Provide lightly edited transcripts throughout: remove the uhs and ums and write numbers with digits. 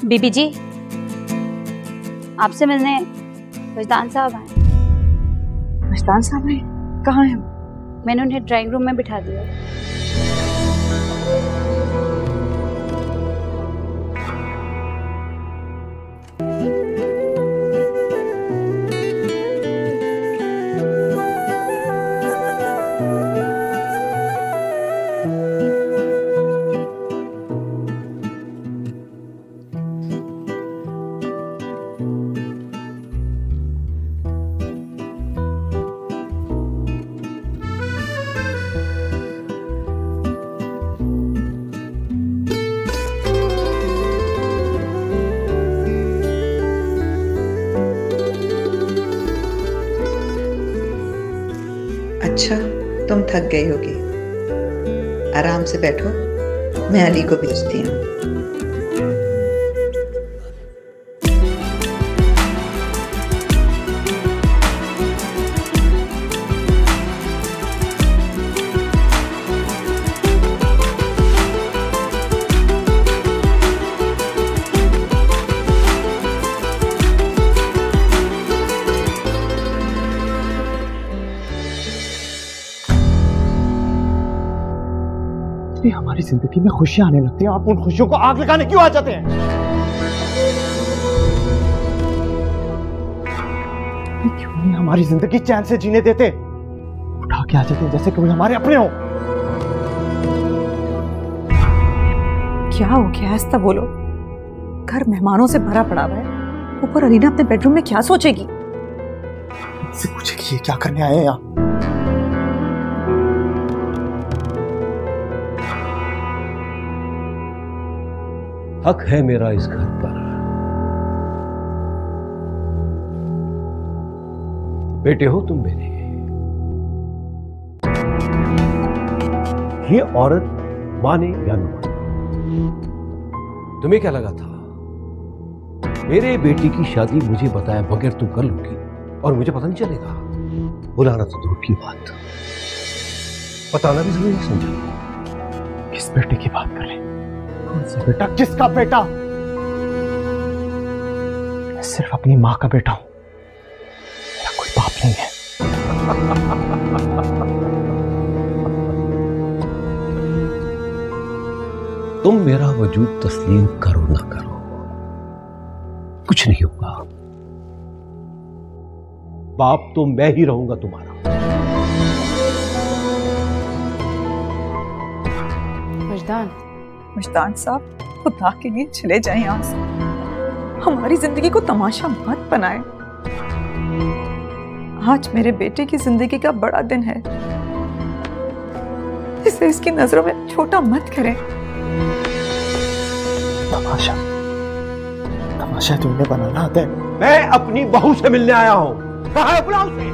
बीबी जी, आपसे मिलने वजदान साहब आए। वजदान साहब आए? कहाँ हैं? मैंने उन्हें ड्राइंग रूम में बिठा दिया। अच्छा, तुम थक गई होगी, आराम से बैठो, मैं अली को भेजती हूँ। हमारी जिंदगी में खुशियां आने लगती हैं, आप उन खुशियों को आग लगाने क्यों आ जाते हैं? क्यों नहीं हमारी जिंदगी चैन से जीने देते? उठा के आ जाते हैं जैसे कोई हमारे अपने हो। क्या हो गया है? ऐसा बोलो, घर मेहमानों से भरा पड़ा हुआ है, ऊपर अलीना अपने बेडरूम में क्या सोचेगी? मुझसे पूछेगी ये क्या करने आए हैं यहाँ? हक है मेरा इस घर पर। बेटे हो तुम मेरे। ये औरत माने या न माने, तुम्हें क्या लगा था मेरे बेटी की शादी मुझे बताया बगैर तुम कर लोगी और मुझे पता नहीं चलेगा? बुलाना तो दूर की बात, बताना भी जरूरी समझा। किस बेटे की बात कर रहे? बेटा? किसका बेटा? मैं सिर्फ अपनी मां का बेटा हूं, मेरा कोई बाप नहीं है। तुम मेरा वजूद तस्लीम करो ना करो, कुछ नहीं होगा। बाप तो मैं ही रहूंगा तुम्हारा। वजदान साहब, खुदा के लिए चले जाएं यहाँ से, हमारी जिंदगी को तमाशा मत बनाएं। आज मेरे बेटे की जिंदगी का बड़ा दिन है, इसे इसकी नजरों में छोटा मत करें। तमाशा? तमाशा तुमने बनाना आता है? मैं अपनी बहू से मिलने आया हूं, कहाँ है? बुलाओ उसे।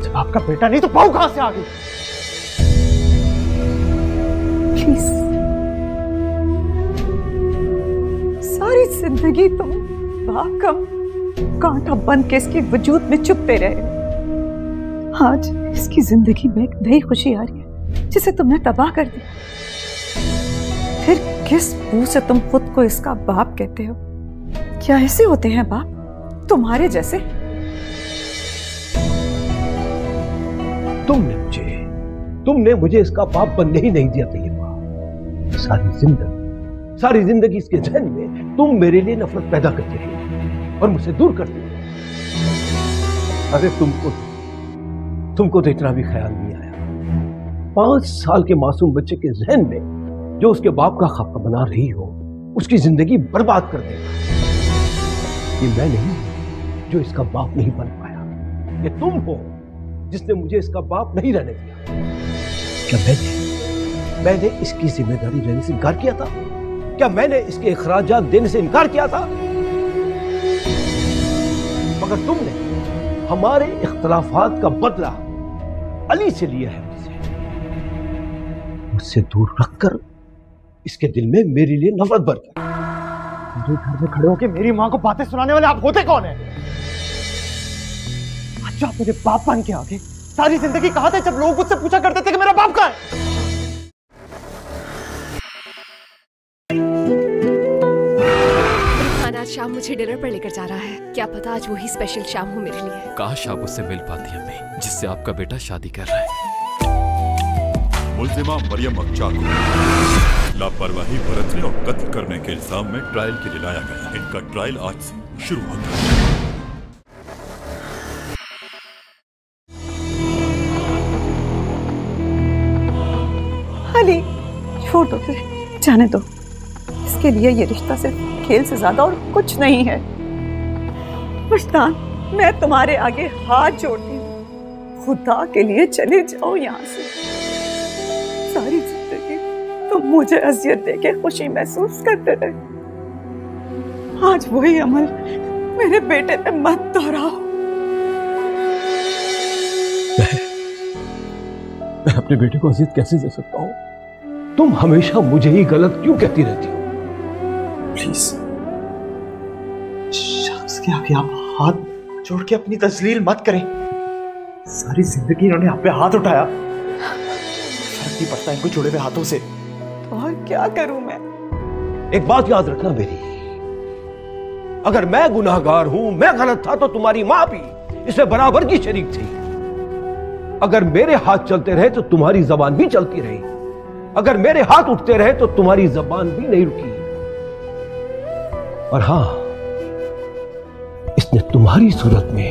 जब आपका बेटा नहीं तो बहू कहां से आ गई? प्लीज, सारी जिंदगी तुम बाप का कांटा बंद के इसके वजूद में चुपते रहे। आज इसकी जिंदगी में एक नई खुशी आ रही है जिसे तुमने तबाह कर दिया। फिर किस मुंह से तुम खुद को इसका बाप कहते हो? क्या ऐसे होते हैं बाप तुम्हारे जैसे? तुमने मुझे इसका बाप बनने ही नहीं दिया तैयबा। सारी जिंदगी इसके जहन में तुम मेरे लिए नफरत पैदा करती रही और मुझसे दूर करती रही। अरे तुमको तो इतना भी ख्याल नहीं आया 5 साल के मासूम बच्चे के जहन में जो उसके बाप का खाका बना रही हो, उसकी जिंदगी बर्बाद कर देगा। ये मैं नहीं जो इसका बाप नहीं बन पाया, ये तुम हो जिसने मुझे इसका बाप नहीं रहने दिया। क्या मैंने इसकी जिम्मेदारी लेने से इनकार किया था? क्या मैंने इसके अखराजात देने से इनकार किया था? मगर तुमने हमारे इख्तलाफात का बदला अली से लिया है। मुझसे दूर रखकर इसके दिल में मेरे लिए नफरत भर गई। मेरे घर में खड़े होकर मेरी मां को बातें सुनाने वाले आप होते कौन है? अच्छा, आप मेरे बाप बन के आगे सारी जिंदगी कहां थे जब लोग मुझसे पूछा करते थे कि मेरा बाप कहां है? मुझे डिनर पर लेकर जा रहा है। क्या पता आज वही स्पेशल शाम हो मेरे लिए। काश आप उससे मिल पाती अम्मी, जिससे आपका बेटा शादी कर रहा है। मुल्जिमा मरियम अख्चा को लापरवाही बरतने और कत्ल करने के इल्जाम में ट्रायल के लिए लाया गया। इनका ट्रायल आज से शुरू होता है। अली, छोड़ दो, जाने दो। इसके लिए ये रिश्ता सिर्फ खेल से ज्यादा और कुछ नहीं है। मुश्तान, मैं तुम्हारे आगे हाथ जोड़ती हूँ, खुदा के लिए चले जाओ यहाँ से। सारी जिंदगी तुम मुझे अजियत देके खुशी महसूस करते रहे। आज वही अमल मेरे बेटे पे मत दोहराओ। मैं अपने बेटे को अजियत कैसे दे सकता हूँ? तुम हमेशा मुझे ही गलत क्यों कहती रहती हो? प्लीज शख्स के आगे आप हाथ जोड़ के अपनी तस्लील मत करें। सारी जिंदगी इन्होंने आप पे हाथ उठाया, फर्क नहीं पड़ता इनको जुड़े हुए हाथों से। और क्या करूं मैं? एक बात याद रखना मेरी, अगर मैं गुनाहगार हूं, मैं गलत था, तो तुम्हारी मां भी इसमें बराबर की शरीक थी। अगर मेरे हाथ चलते रहे तो तुम्हारी जबान भी चलती रही। अगर मेरे हाथ उठते रहे तो तुम्हारी जबान भी नहीं रुकी। और हां, इसने तुम्हारी सूरत में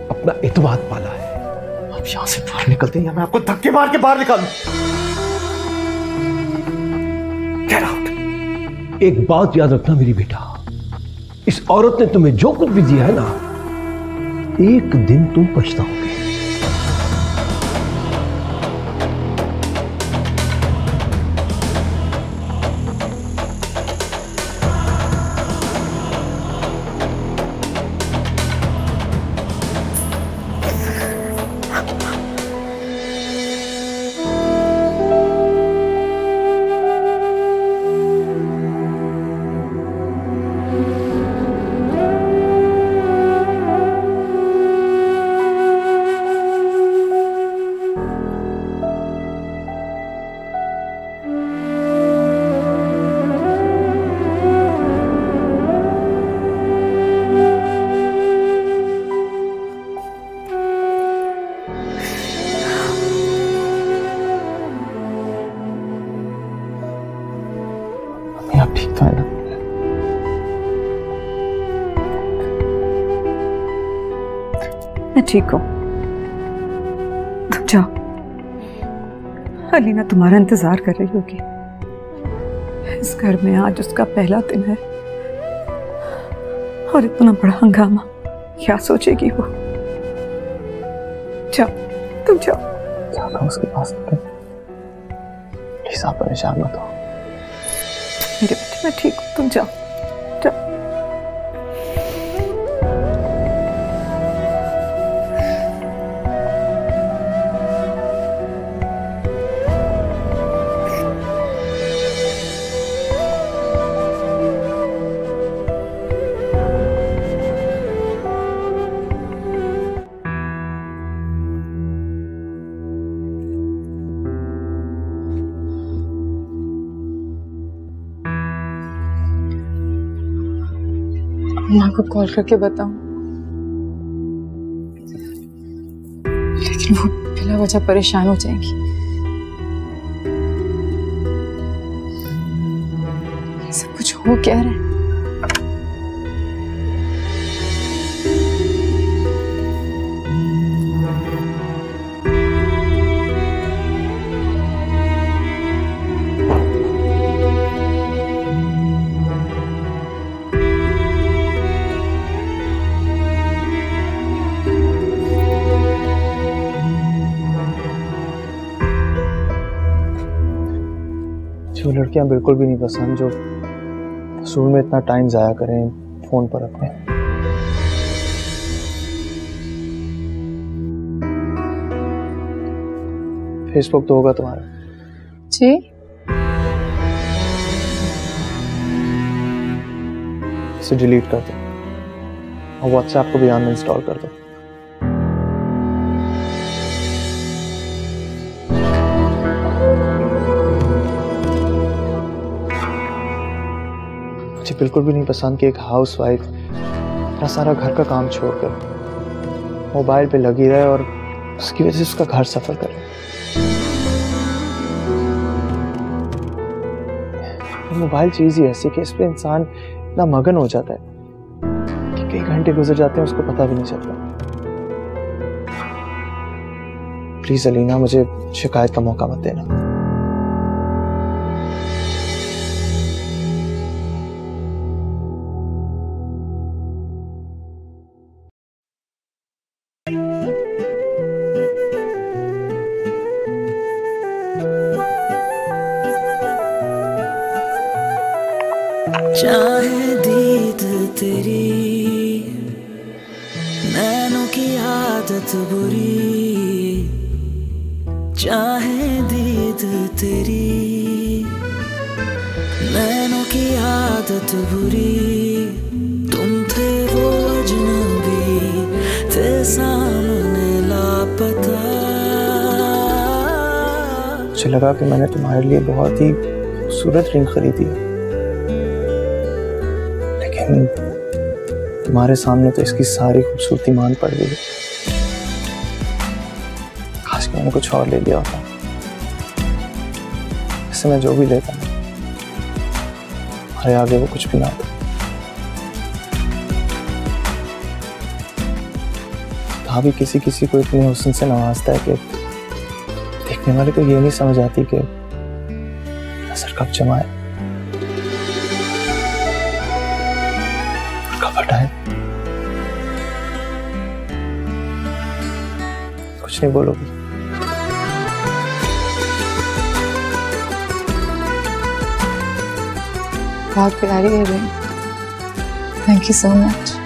अपना इत्मीनान पाला है। आप यहां से बाहर निकलते हैं या मैं आपको धक्के मार के बाहर निकालूं। Get out. एक बात याद रखना मेरी बेटा, इस औरत ने तुम्हें जो कुछ भी दिया है ना, एक दिन तुम पछताओगे। आप ठीक तो है ना? मैं ठीक हूं, तुम जाओ। अलीना तुम्हारा इंतजार कर रही होगी। इस घर में आज उसका पहला दिन है और इतना बड़ा हंगामा, क्या सोचेगी वो? जाओ, तुम जाओ। जाता हूं उसके पास, प्लीज आप परेशान मत हो। मेरे बेटे, मैं ठीक हूं, तुम जाओ, जाओ। माँ को कॉल करके बताऊं, लेकिन वो बिना वजह परेशान हो जाएंगी। ये सब कुछ हो क्या रहा है? जो लड़कियां बिल्कुल भी नहीं पसंद, जो फजूल में इतना टाइम जाया करें फोन पर अपने। फेसबुक तो होगा तुम्हारा? जी, इसे डिलीट कर दो और व्हाट्सएप को भी अनइंस्टॉल कर दो। मुझे बिल्कुल भी नहीं पसंद कि एक हाउसवाइफ अपना सारा घर का काम छोड़कर मोबाइल पे लगी रहे और उसकी वजह से उसका घर सफर करे। मोबाइल चीज ही ऐसी कि इस पे इंसान इतना मगन हो जाता है कि कई घंटे गुजर जाते हैं उसको पता भी नहीं चलता। प्लीज अलीना, मुझे शिकायत का मौका मत देना। चाहे दीद तेरी नैनों की आदत बुरी, चाहे दीद तेरी नैनों की आदत बुरी, तुम थे वो अजनबी थे सामने लापता। मुझे लगा कि मैंने तुम्हारे लिए बहुत ही खूबसूरत रिंग खरीदी है, तुम्हारे सामने तो इसकी सारी खूबसूरती मान पड़ गई। खास मैंने कुछ और ले लिया होता, इससे मैं जो भी लेता हमारे आगे वो कुछ भी ना होता। भाभी किसी किसी को इतने हुस्न से नवाजता है कि देखने वाले को ये नहीं समझ आती कि नजर कब जमाए हटाए। कुछ नहीं बोलोगी? बहुत प्यारी है ring, thank you so much.